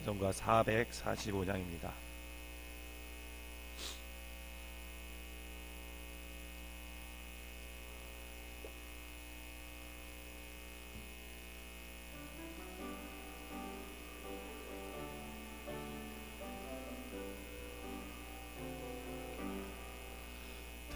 찬송가 445장입니다.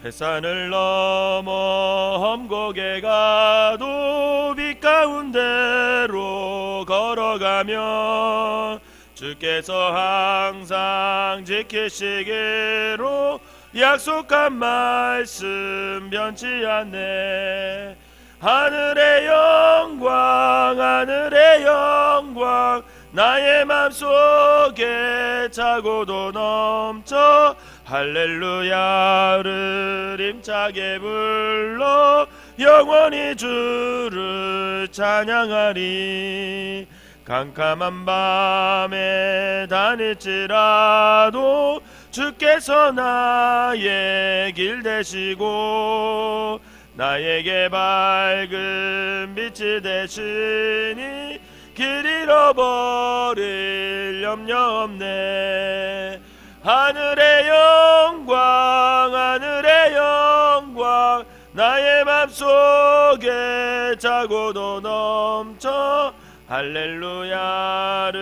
태산을 넘어 험곡에 가도 빛 가운데로 걸어가면 주께서 항상 지키시기로 약속한 말씀 변치 않네. 하늘의 영광 하늘의 영광 나의 맘속에 차고도 넘쳐 할렐루야를 힘차게 불러 영원히 주를 찬양하리. 캄캄한 밤에 다닐지라도 주께서 나의 길 되시고 나에게 밝은 빛이 되시니 길 잃어버릴 염려 없네. 하늘의 영광 하늘의 영광 나의 맘속에 차고도 넘쳐 할렐루야를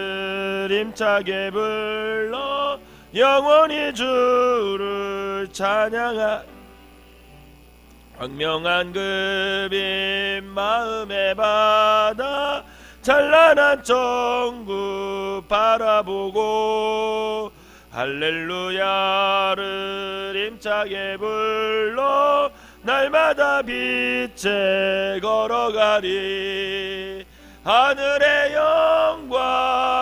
힘차게 불러 영원히 주를 찬양하. 광명한 그 빛 마음의 바다 찬란한 천국 바라보고 할렐루야를 힘차게 불러 날마다 빛에 걸어가리. 하늘의 영광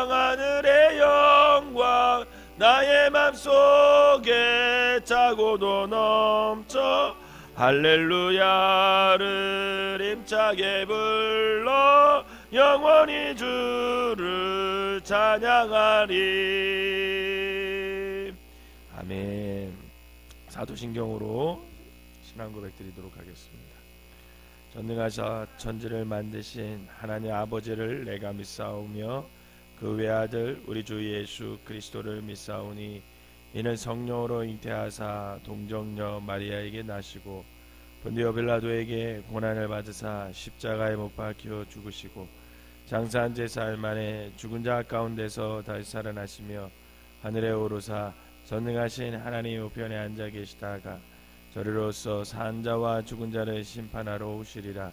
하늘의 영광 나의 맘속에 차고도 넘쳐 할렐루야를 힘차게 불러 영원히 주를 찬양하리. 아멘. 사도신경으로 신앙 고백 드리도록 하겠습니다. 전능하사 천지를 만드신 하나님 아버지를 내가 믿사오며 그 외아들 우리 주 예수 그리스도를 믿사오니 이는 성령으로 잉태하사 동정녀 마리아에게 나시고 본디오 빌라도에게 고난을 받으사 십자가에 못 박혀 죽으시고 장사한 지 사흘 만에 죽은 자 가운데서 다시 살아나시며 하늘에 오르사 전능하신 하나님 우편에 앉아 계시다가 저리로서 산 자와 죽은 자를 심판하러 오시리라.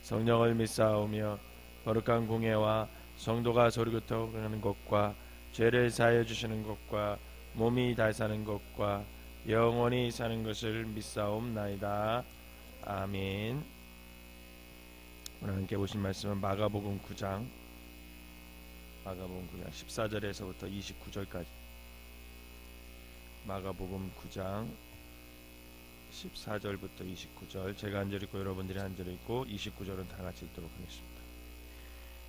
성령을 믿사오며 거룩한 공예와 성도가 소리부터 가는 것과 죄를 사하여 주시는 것과 몸이 다시 사는 것과 영원히 사는 것을 믿사옵나이다. 아멘. 오늘 함께 보신 말씀은 마가복음 9장 14절에서부터 29절까지. 마가복음 9장 14절부터 29절, 제가 한 절 읽고 여러분들이 한 절 읽고 29절은 다 같이 읽도록 하겠습니다.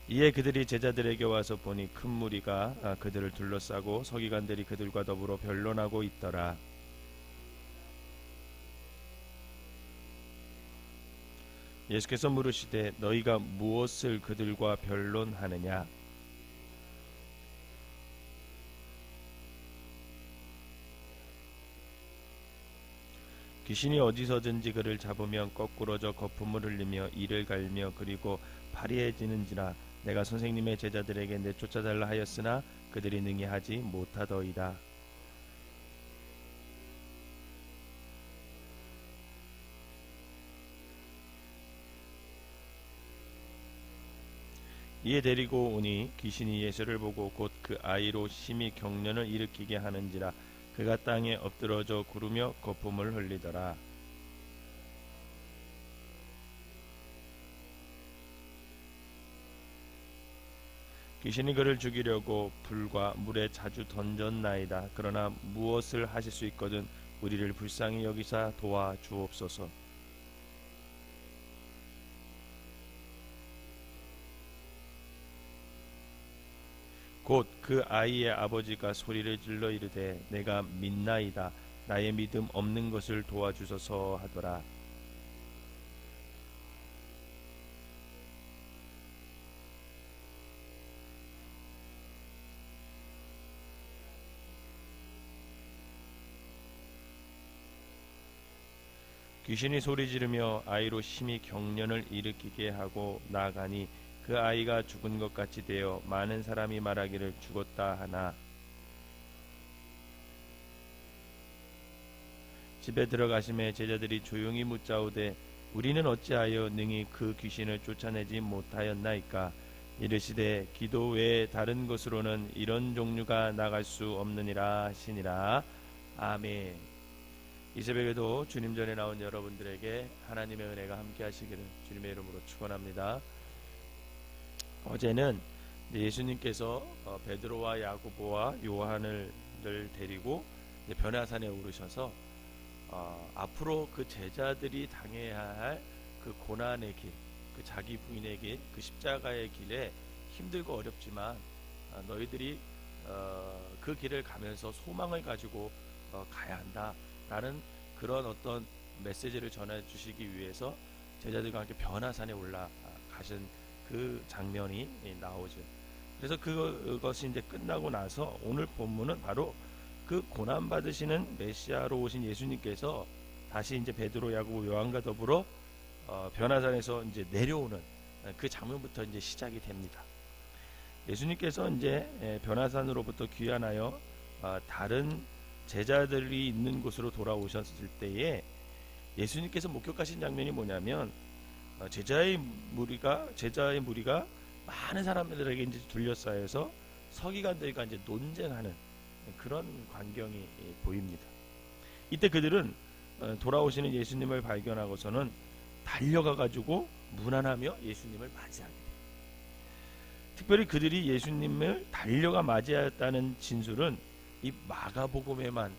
이에 그들이 제자들에게 와서 보니 큰 무리가 그들을 둘러싸고 서기관들이 그들과 더불어 변론하고 있더라. 예수께서 물으시되 너희가 무엇을 그들과 변론하느냐? 귀신이 어디서든지 그를 잡으면 거꾸러져 거품을 흘리며 이를 갈며 그리고 파리해지는지라. 내가 선생님의 제자들에게 내쫓아달라 하였으나 그들이 능히 하지 못하더이다. 이에 데리고 오니 귀신이 예수를 보고 곧 그 아이로 심히 경련을 일으키게 하는지라. 그가 땅에 엎드러져 구르며 거품을 흘리더라. 귀신이 그를 죽이려고 불과 물에 자주 던졌나이다. 그러나 무엇을 하실 수 있거든 우리를 불쌍히 여기사 도와 주옵소서. 곧 그 아이의 아버지가 소리를 질러 이르되 내가 믿나이다. 나의 믿음 없는 것을 도와주소서 하더라. 귀신이 소리 지르며 아이로 심히 경련을 일으키게 하고 나가니 그 아이가 죽은 것 같이 되어 많은 사람이 말하기를 죽었다 하나 집에 들어가심에 제자들이 조용히 묻자오되 우리는 어찌하여 능히 그 귀신을 쫓아내지 못하였나이까. 이르시되 기도 외에 다른 것으로는 이런 종류가 나갈 수 없느니라 하시니라. 아멘. 이 새벽에도 주님 전에 나온 여러분들에게 하나님의 은혜가 함께 하시기를 주님의 이름으로 축원합니다. 어제는 예수님께서 베드로와 야고보와 요한을 데리고 변화산에 오르셔서 앞으로 그 제자들이 당해야 할 그 고난의 길, 그 자기 부인의 길, 그 십자가의 길에 힘들고 어렵지만 너희들이 그 길을 가면서 소망을 가지고 가야 한다라는 그런 어떤 메시지를 전해 주시기 위해서 제자들과 함께 변화산에 올라가신 그 장면이 나오죠. 그래서 그것이 이제 끝나고 나서 오늘 본문은 바로 그 고난 받으시는 메시아로 오신 예수님께서 다시 이제 베드로, 야고보, 요한과 더불어 변화산에서 이제 내려오는 그 장면부터 이제 시작이 됩니다. 예수님께서 이제 변화산으로부터 귀환하여 다른 제자들이 있는 곳으로 돌아오셨을 때에 예수님께서 목격하신 장면이 뭐냐면 제자의 무리가 많은 사람들에게 이제 둘러싸여서 서기관들과 이제 논쟁하는 그런 광경이 보입니다. 이때 그들은 돌아오시는 예수님을 발견하고서는 달려가 가지고 문안하며 예수님을 맞이하게 돼요. 특별히 그들이 예수님을 달려가 맞이하였다는 진술은 이 마가복음에만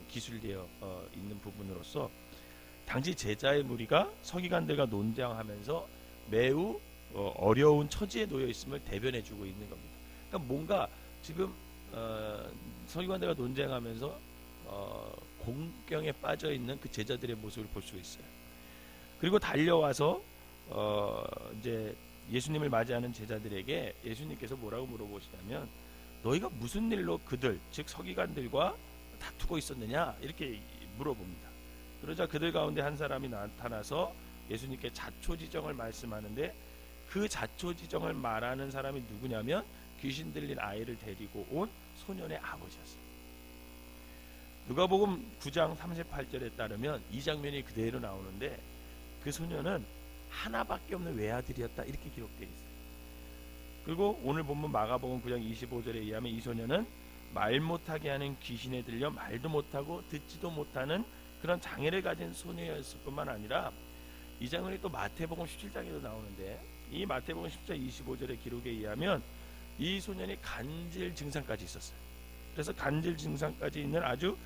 기술되어 있는 부분으로서 당시 제자의 무리가 서기관들과 논쟁하면서 매우 어려운 처지에 놓여 있음을 대변해주고 있는 겁니다. 그러니까 뭔가 지금 서기관들과 논쟁하면서 공경에 빠져 있는 그 제자들의 모습을 볼 수 있어요. 그리고 달려와서 이제 예수님을 맞이하는 제자들에게 예수님께서 뭐라고 물어보시냐면 너희가 무슨 일로 그들 즉 서기관들과 다투고 있었느냐 이렇게 물어봅니다. 그러자 그들 가운데 한 사람이 나타나서 예수님께 자초지정을 말씀하는데 그 자초지정을 말하는 사람이 누구냐면 귀신 들린 아이를 데리고 온 소년의 아버지였어요. 누가복음 9장 38절에 따르면 이 장면이 그대로 나오는데 그 소년은 하나밖에 없는 외아들이었다 이렇게 기록되어 있어요. 그리고 오늘 본문 마가복음 9장 25절에 의하면 이 소년은 말 못하게 하는 귀신에 들려 말도 못하고 듣지도 못하는 그런 장애를 가진 소녀였을 뿐만 아니라 이 장면이 또 마태복음 17장에도 나오는데 이 마태복음 10장 25절의 기록에 의하면 이 소년이 간질 증상까지 있었어요. 그래서 간질 증상까지 있는 아주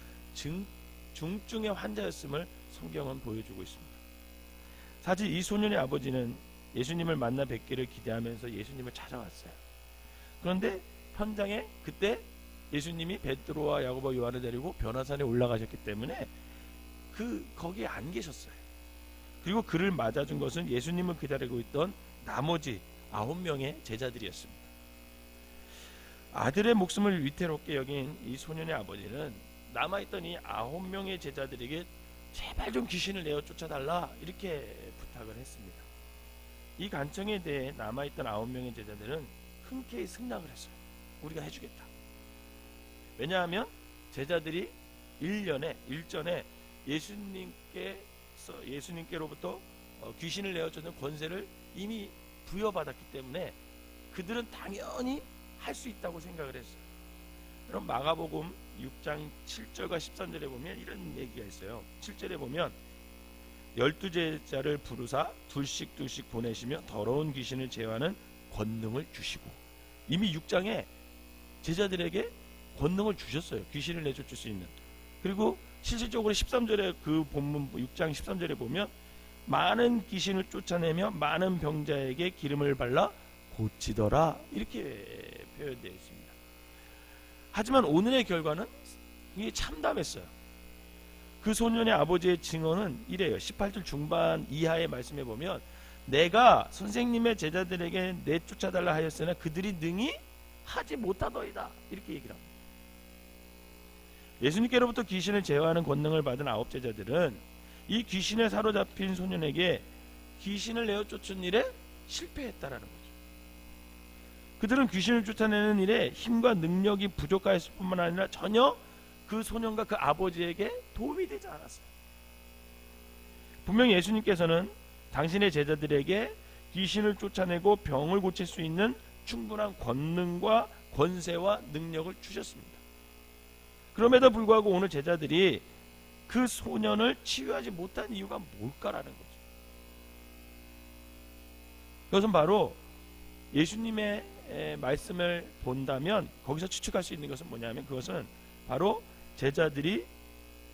중증의 환자였음을 성경은 보여주고 있습니다. 사실 이 소년의 아버지는 예수님을 만나 뵙기를 기대하면서 예수님을 찾아왔어요. 그런데 현장에 그때 예수님이 베드로와 야고보, 요한을 데리고 변화산에 올라가셨기 때문에 거기에 안 계셨어요. 그리고 그를 맞아준 것은 예수님을 기다리고 있던 나머지 9명의 제자들이었습니다. 아들의 목숨을 위태롭게 여긴 이 소년의 아버지는 남아있던 이 9명의 제자들에게 제발 좀 귀신을 내어 쫓아달라 이렇게 부탁을 했습니다. 이 간청에 대해 남아있던 9명의 제자들은 흔쾌히 승낙을 했어요. 우리가 해주겠다. 왜냐하면 제자들이 일전에 예수님께로부터 귀신을 내어쫓는 권세를 이미 부여받았기 때문에 그들은 당연히 할 수 있다고 생각을 했어요. 그럼 마가복음 6장 7절과 13절에 보면 이런 얘기가 있어요. 7절에 보면 12제자를 부르사 둘씩 보내시며 더러운 귀신을 제어하는 권능을 주시고 이미 6장에 제자들에게 권능을 주셨어요. 귀신을 내쫓을 수 있는. 그리고 실질적으로 13절에 그 본문 6장 13절에 보면 많은 귀신을 쫓아내며 많은 병자에게 기름을 발라 고치더라 이렇게 표현되어 있습니다. 하지만 오늘의 결과는 이게 참담했어요. 그 소년의 아버지의 증언은 이래요. 18절 중반 이하의 말씀에 보면 내가 선생님의 제자들에게 내쫓아달라 하였으나 그들이 능히 하지 못하더이다 이렇게 얘기를 합니다. 예수님께로부터 귀신을 제어하는 권능을 받은 9 제자들은 이 귀신에 사로잡힌 소년에게 귀신을 내어 쫓은 일에 실패했다라는 거죠. 그들은 귀신을 쫓아내는 일에 힘과 능력이 부족했을 뿐만 아니라 전혀 그 소년과 그 아버지에게 도움이 되지 않았어요. 분명 예수님께서는 당신의 제자들에게 귀신을 쫓아내고 병을 고칠 수 있는 충분한 권능과 권세와 능력을 주셨습니다. 그럼에도 불구하고 오늘 제자들이 그 소년을 치유하지 못한 이유가 뭘까라는 거죠. 그것은 바로 예수님의 말씀을 본다면 거기서 추측할 수 있는 것은 뭐냐면, 그것은 바로 제자들이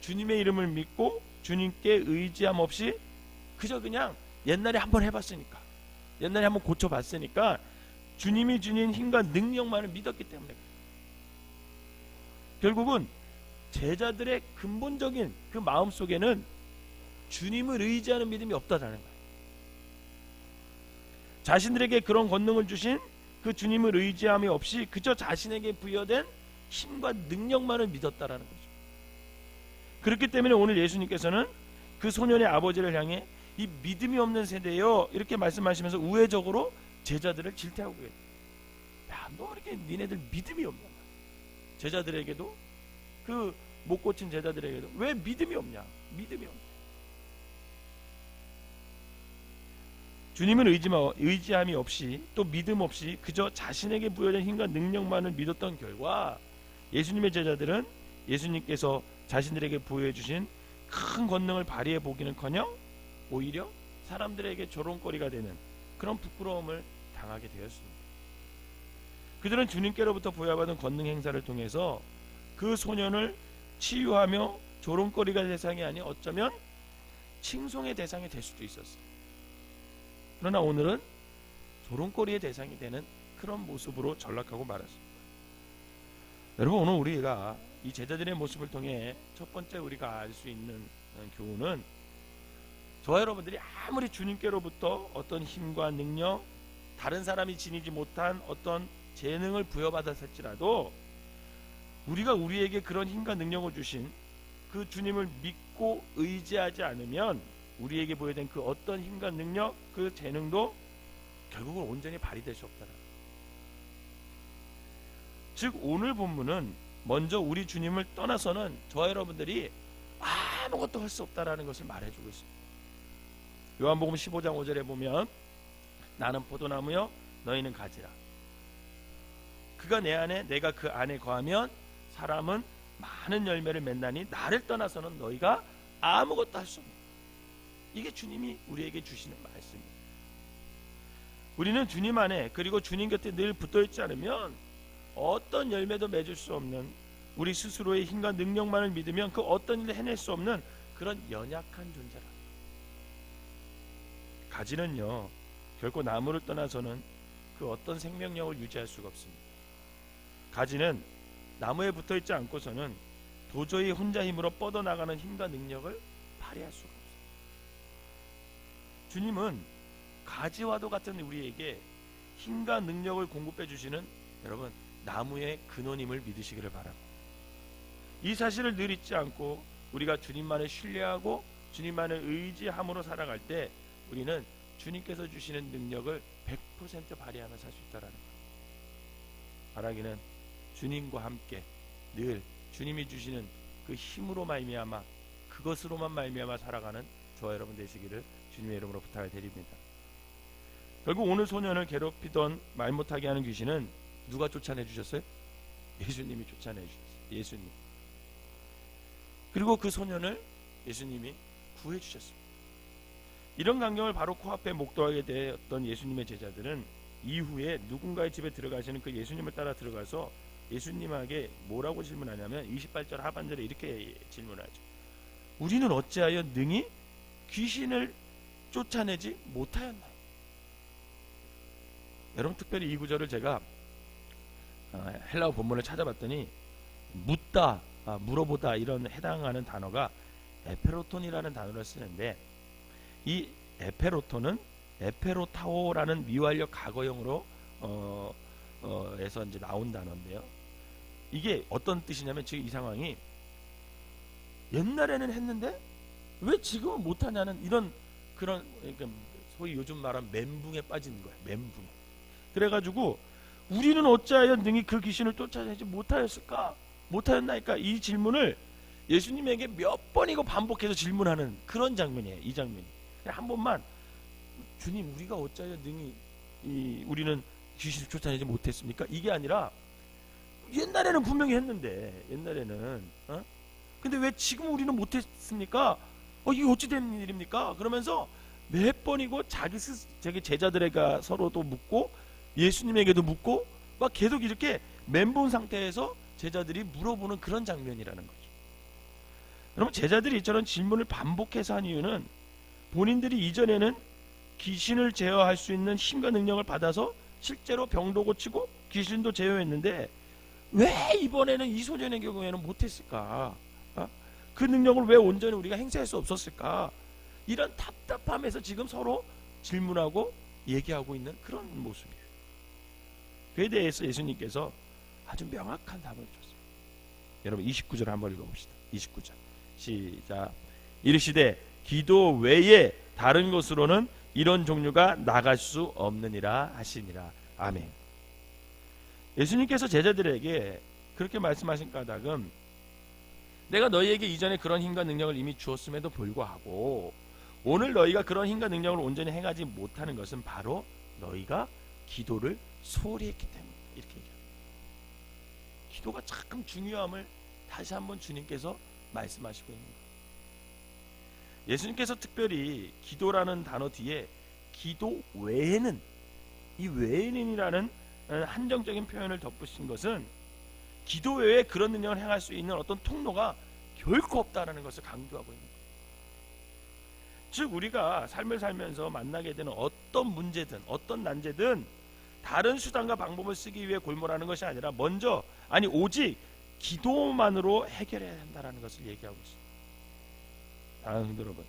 주님의 이름을 믿고 주님께 의지함 없이 그저 그냥 옛날에 한번 해봤으니까, 옛날에 한번 고쳐봤으니까 주님이 주신 힘과 능력만을 믿었기 때문에, 결국은 제자들의 근본적인 그 마음속에는 주님을 의지하는 믿음이 없다라는 거예요. 자신들에게 그런 권능을 주신 그 주님을 의지함이 없이 그저 자신에게 부여된 힘과 능력만을 믿었다라는 거죠. 그렇기 때문에 오늘 예수님께서는 그 소년의 아버지를 향해 이 믿음이 없는 세대요 이렇게 말씀하시면서 우회적으로 제자들을 질타하고 계세요. 야, 너 이렇게 니네들 믿음이 없냐? 제자들에게도, 그 못 고친 제자들에게도 왜 믿음이 없냐? 믿음이 없냐? 주님을 의지함이 없이 또 믿음 없이 그저 자신에게 부여된 힘과 능력만을 믿었던 결과 예수님의 제자들은 예수님께서 자신들에게 부여해 주신 큰 권능을 발휘해 보기는커녕 오히려 사람들에게 조롱거리가 되는 그런 부끄러움을 당하게 되었습니다. 그들은 주님께로부터 부여받은 권능 행사를 통해서 그 소년을 치유하며 조롱거리가 대상이 아닌 어쩌면 칭송의 대상이 될 수도 있었어요. 그러나 오늘은 조롱거리의 대상이 되는 그런 모습으로 전락하고 말았습니다. 여러분, 오늘 우리가 이 제자들의 모습을 통해 첫 번째 우리가 알 수 있는 교훈은, 저와 여러분들이 아무리 주님께로부터 어떤 힘과 능력, 다른 사람이 지니지 못한 어떤 재능을 부여받았을지라도 우리가 우리에게 그런 힘과 능력을 주신 그 주님을 믿고 의지하지 않으면 우리에게 보여된 그 어떤 힘과 능력, 그 재능도 결국은 온전히 발휘될 수 없다라. 즉 오늘 본문은 먼저 우리 주님을 떠나서는 저와 여러분들이 아무것도 할 수 없다라는 것을 말해주고 있습니다. 요한복음 15장 5절에 보면, 나는 포도나무여 너희는 가지라. 그가 내 안에 내가 그 안에 거하면 사람은 많은 열매를 맺나니 나를 떠나서는 너희가 아무것도 할 수 없다. 이게 주님이 우리에게 주시는 말씀입니다. 우리는 주님 안에, 그리고 주님 곁에 늘 붙어있지 않으면 어떤 열매도 맺을 수 없는, 우리 스스로의 힘과 능력만을 믿으면 그 어떤 일을 해낼 수 없는 그런 연약한 존재라. 가지는요 결코 나무를 떠나서는 그 어떤 생명력을 유지할 수가 없습니다. 가지는 나무에 붙어있지 않고서는 도저히 혼자 힘으로 뻗어나가는 힘과 능력을 발휘할 수가 없습니다. 주님은 가지와도 같은 우리에게 힘과 능력을 공급해 주시는, 여러분, 나무의 근원임을 믿으시기를 바랍니다. 이 사실을 늘 잊지 않고 우리가 주님만을 신뢰하고 주님만을 의지함으로 살아갈 때 우리는 주님께서 주시는 능력을 100% 발휘하며 살 수 있다라는 것. 바라기는 주님과 함께 늘 주님이 주시는 그 힘으로 말미암아, 그것으로만 말미암아 살아가는 저와 여러분 되시기를 주님의 이름으로 부탁을 드립니다. 결국 오늘 소년을 괴롭히던 말 못하게 하는 귀신은 누가 쫓아내 주셨어요? 예수님이 쫓아내 주셨어요. 예수님. 그리고 그 소년을 예수님이 구해 주셨습니다. 이런 광경을 바로 코앞에 목도하게 되었던 예수님의 제자들은 이후에 누군가의 집에 들어가시는 그 예수님을 따라 들어가서 예수님에게 뭐라고 질문하냐면 28절 하반절에 이렇게 질문하죠. 우리는 어찌하여 능히 귀신을 쫓아내지 못하였나요? 여러분, 특별히 이 구절을 제가 헬라어 본문을 찾아봤더니 묻다, 물어보다 이런 해당하는 단어가 에페로톤이라는 단어를 쓰는데, 이 에페로톤은 에페로타오라는 미완료 과거형으로 에서 이제 나온 단어인데요. 이게 어떤 뜻이냐면, 지금 이 상황이 옛날에는 했는데 왜 지금은 못하냐는 이런 그런, 그러니까 소위 요즘 말하면 멘붕에 빠지는 거야. 멘붕. 그래가지고 우리는 어찌하여 능히 그 귀신을 쫓아내지 못하였을까? 못하였나이까? 이 질문을 예수님에게 몇 번이고 반복해서 질문하는 그런 장면이에요. 이 장면이. 한 번만, 주님, 우리가 어찌하여 능히 우리는 귀신을 쫓아내지 못했습니까? 이게 아니라 옛날에는 분명히 했는데, 옛날에는 근데 왜 지금 우리는 못했습니까? 이게 어찌 된 일입니까? 그러면서 몇 번이고 자기 제자들에게 서로도 묻고 예수님에게도 묻고 막 계속 이렇게 멘붕 상태에서 제자들이 물어보는 그런 장면이라는 거죠. 여러분, 제자들이 이처럼 질문을 반복해서 한 이유는 본인들이 이전에는 귀신을 제어할 수 있는 힘과 능력을 받아서 실제로 병도 고치고 귀신도 제어했는데 왜 이번에는 이 소년의 경우에는 못했을까? 그 능력을 왜 온전히 우리가 행사할 수 없었을까? 이런 답답함에서 지금 서로 질문하고 얘기하고 있는 그런 모습이에요. 그에 대해서 예수님께서 아주 명확한 답을 줬어요. 여러분 29절 한번 읽어봅시다. 29절 시작. 이르시되 기도 외에 다른 곳으로는 이런 종류가 나갈 수 없느니라 하시니라. 아멘. 예수님께서 제자들에게 그렇게 말씀하신 까닭은 내가 너희에게 이전에 그런 힘과 능력을 이미 주었음에도 불구하고 오늘 너희가 그런 힘과 능력을 온전히 행하지 못하는 것은 바로 너희가 기도를 소홀히 했기 때문이다. 이렇게 얘기합니다. 기도가 참 중요함을 다시 한번 주님께서 말씀하시고 있는 거예요. 예수님께서 특별히 기도라는 단어 뒤에 기도 외에는, 이 외에는이라는 한정적인 표현을 덧붙인 것은 기도 외에 그런 능력을 행할 수 있는 어떤 통로가 결코 없다는 것을 강조하고 있는 거예요. 즉 우리가 삶을 살면서 만나게 되는 어떤 문제든 어떤 난제든 다른 수단과 방법을 쓰기 위해 골몰하는 것이 아니라 먼저, 아니 오직 기도만으로 해결해야 한다는 것을 얘기하고 있습니다. 사랑하는 성도 여러분,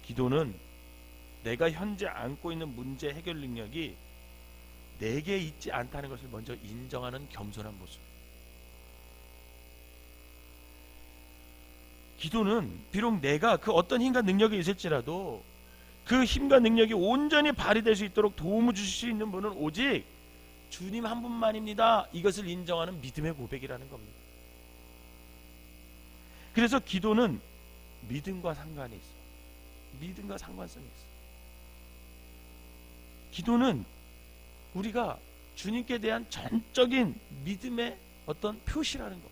기도는 내가 현재 안고 있는 문제 해결 능력이 내게 있지 않다는 것을 먼저 인정하는 겸손한 모습. 기도는 비록 내가 그 어떤 힘과 능력이 있을지라도 그 힘과 능력이 온전히 발휘될 수 있도록 도움을 주실 수 있는 분은 오직 주님 한 분만입니다. 이것을 인정하는 믿음의 고백이라는 겁니다. 그래서 기도는 믿음과 상관이 있어요. 믿음과 상관성이 있어요. 기도는 우리가 주님께 대한 전적인 믿음의 어떤 표시라는 것.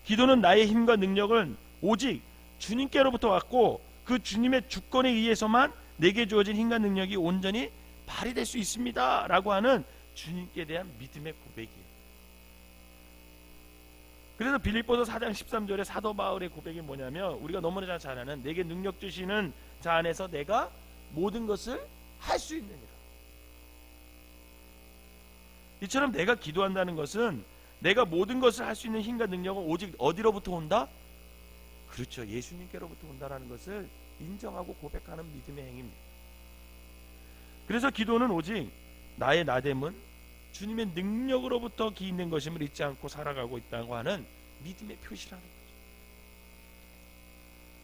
기도는 나의 힘과 능력은 오직 주님께로부터 왔고 그 주님의 주권에 의해서만 내게 주어진 힘과 능력이 온전히 발휘될 수 있습니다 라고 하는 주님께 대한 믿음의 고백이에요. 그래서 빌립보서 4장 13절에 사도 바울의 고백이 뭐냐면, 우리가 너무나 잘 아는 내게 능력 주시는 자 안에서 내가 모든 것을 할 수 있느니라. 이처럼 내가 기도한다는 것은 내가 모든 것을 할 수 있는 힘과 능력은 오직 어디로부터 온다? 그렇죠, 예수님께로부터 온다라는 것을 인정하고 고백하는 믿음의 행위입니다. 그래서 기도는 오직 나의 나됨은 주님의 능력으로부터 기인된 것임을 잊지 않고 살아가고 있다고 하는 믿음의 표시라는 거죠.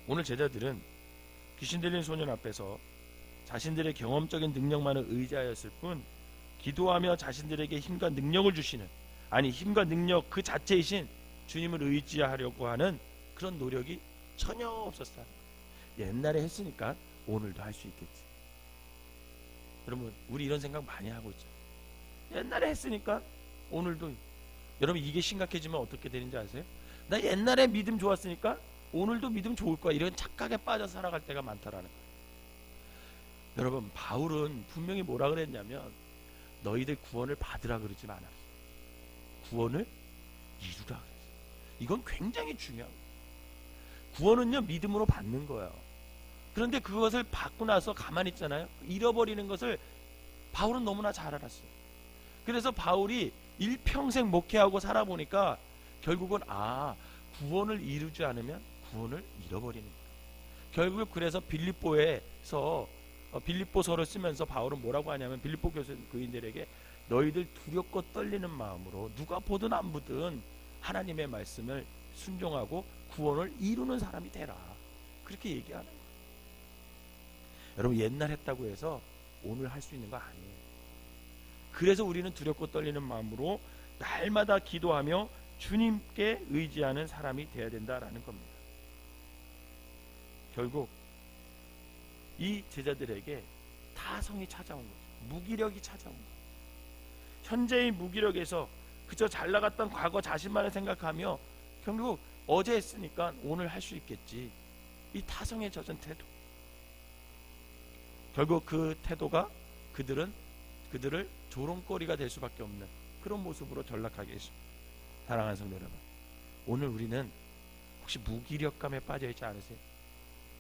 오늘 제자들은 귀신 들린 소년 앞에서 자신들의 경험적인 능력만을 의지하였을 뿐 기도하며 자신들에게 힘과 능력을 주시는, 아니 힘과 능력 그 자체이신 주님을 의지하려고 하는 그런 노력이 전혀 없었다는 거예요. 옛날에 했으니까 오늘도 할 수 있겠지. 여러분 우리 이런 생각 많이 하고 있죠. 옛날에 했으니까 오늘도. 여러분 이게 심각해지면 어떻게 되는지 아세요? 나 옛날에 믿음 좋았으니까 오늘도 믿음 좋을 거야, 이런 착각에 빠져 살아갈 때가 많다라는 거예요. 여러분 바울은 분명히 뭐라 그랬냐면 너희들 구원을 받으라 그러지 않았어요. 구원을 이루라 그랬어요. 이건 굉장히 중요한 거예요. 구원은요 믿음으로 받는 거예요. 그런데 그것을 받고 나서 가만히 있잖아요. 잃어버리는 것을 바울은 너무나 잘 알았어요. 그래서 바울이 일평생 목회하고 살아보니까 결국은 구원을 이루지 않으면 구원을 잃어버리는 거예요. 결국 그래서 빌립보서를 쓰면서 바울은 뭐라고 하냐면, 빌립보 교인들에게 너희들 두렵고 떨리는 마음으로 누가 보든 안 보든 하나님의 말씀을 순종하고 구원을 이루는 사람이 되라. 그렇게 얘기하는 거예요. 여러분, 옛날 했다고 해서 오늘 할 수 있는 거 아니에요. 그래서 우리는 두렵고 떨리는 마음으로 날마다 기도하며 주님께 의지하는 사람이 되어야 된다라는 겁니다. 결국 이 제자들에게 타성이 찾아온 거죠. 무기력이 찾아온 거예요. 현재의 무기력에서 그저 잘 나갔던 과거 자신만을 생각하며 결국 어제 했으니까 오늘 할 수 있겠지, 이 타성에 젖은 태도. 결국 그 태도가 그들을 조롱거리가 될 수밖에 없는 그런 모습으로 전락하게 했습니다. 사랑하는 성도 여러분, 오늘 우리는 혹시 무기력감에 빠져 있지 않으세요?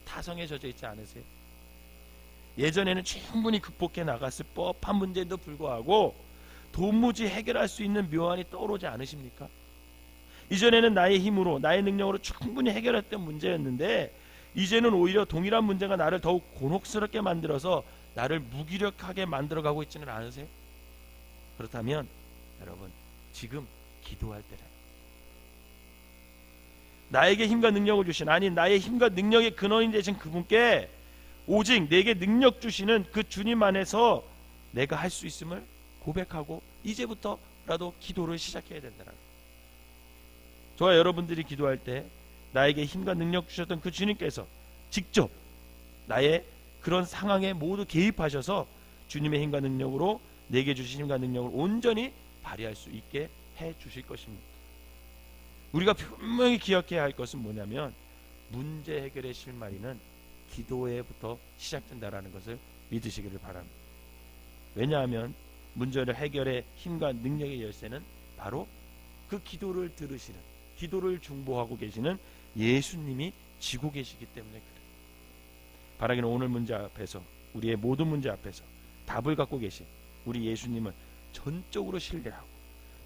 타성에 젖어 있지 않으세요? 예전에는 충분히 극복해 나갔을 법한 문제에도 불구하고 도무지 해결할 수 있는 묘안이 떠오르지 않으십니까? 이전에는 나의 힘으로, 나의 능력으로 충분히 해결했던 문제였는데 이제는 오히려 동일한 문제가 나를 더욱 곤혹스럽게 만들어서 나를 무기력하게 만들어가고 있지는 않으세요? 그렇다면 여러분, 지금 기도할 때라. 나에게 힘과 능력을 주신, 아니 나의 힘과 능력의 근원이 되신 그분께 오직 내게 능력 주시는 그 주님 안에서 내가 할 수 있음을 고백하고 이제부터라도 기도를 시작해야 된다는, 저와 여러분들이 기도할 때 나에게 힘과 능력 주셨던 그 주님께서 직접 나의 그런 상황에 모두 개입하셔서 주님의 힘과 능력으로 내게 주신 힘과 능력을 온전히 발휘할 수 있게 해 주실 것입니다. 우리가 분명히 기억해야 할 것은 뭐냐면 문제 해결의 실마리는 기도에부터 시작된다라는 것을 믿으시기를 바랍니다. 왜냐하면 문제를 해결의 힘과 능력의 열쇠는 바로 그 기도를 들으시는, 기도를 중보하고 계시는 예수님이 지고 계시기 때문에 그래요. 바라기는 오늘 문제 앞에서, 우리의 모든 문제 앞에서 답을 갖고 계신 우리 예수님을 전적으로 신뢰하고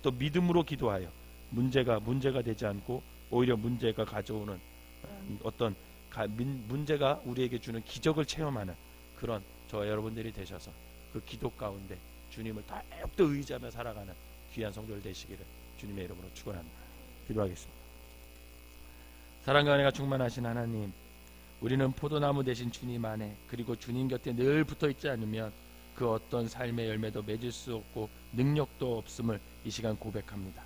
또 믿음으로 기도하여 문제가 되지 않고 오히려 문제가 가져오는 어떤 문제가 우리에게 주는 기적을 체험하는 그런 저와 여러분들이 되셔서 그 기도 가운데 주님을 더욱더 의지하며 살아가는 귀한 성도들 되시기를 주님의 이름으로 축원합니다. 기도하겠습니다. 사랑과 은혜가 충만하신 하나님, 우리는 포도나무 되신 주님 안에, 그리고 주님 곁에 늘 붙어있지 않으면 그 어떤 삶의 열매도 맺을 수 없고 능력도 없음을 이 시간 고백합니다.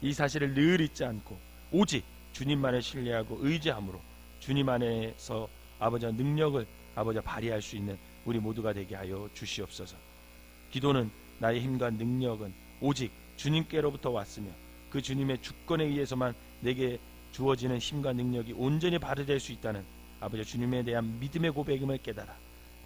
이 사실을 늘 잊지 않고 오직 주님만을 신뢰하고 의지함으로 주님 안에서 아버지와 능력을 아버지와 발휘할 수 있는 우리 모두가 되게 하여 주시옵소서. 기도는 나의 힘과 능력은 오직 주님께로부터 왔으며 그 주님의 주권에 의해서만 내게 주어지는 힘과 능력이 온전히 발휘될 수 있다는 아버지 주님에 대한 믿음의 고백임을 깨달아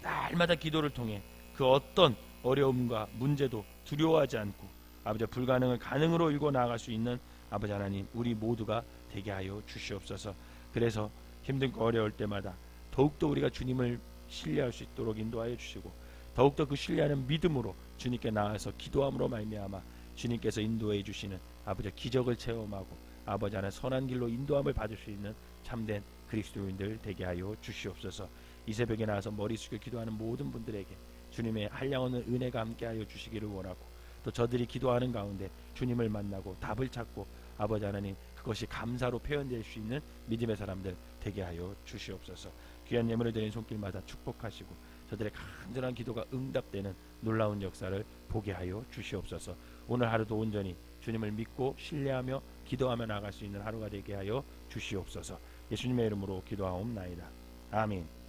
날마다 기도를 통해 그 어떤 어려움과 문제도 두려워하지 않고 아버지 불가능을 가능으로 이루어 나아갈 수 있는 아버지 하나님, 우리 모두가 되게 하여 주시옵소서. 그래서 힘들고 어려울 때마다 더욱더 우리가 주님을 신뢰할 수 있도록 인도하여 주시고 더욱더 그 신뢰하는 믿음으로 주님께 나아서 기도함으로 말미암아 주님께서 인도해 주시는 아버지 기적을 체험하고 아버지 하나님 선한 길로 인도함을 받을 수 있는 참된 그리스도인들 되게 하여 주시옵소서. 이 새벽에 나와서 머리 숙여 기도하는 모든 분들에게 주님의 한량없는 은혜가 함께하여 주시기를 원하고 또 저들이 기도하는 가운데 주님을 만나고 답을 찾고 아버지 하나님 그것이 감사로 표현될 수 있는 믿음의 사람들 되게 하여 주시옵소서. 귀한 예물을 드리는 손길마다 축복하시고 저들의 간절한 기도가 응답되는 놀라운 역사를 보게 하여 주시옵소서. 오늘 하루도 온전히 주님을 믿고 신뢰하며 기도하며 나갈 수 있는 하루가 되게 하여 주시옵소서. 예수님의 이름으로 기도하옵나이다. 아멘.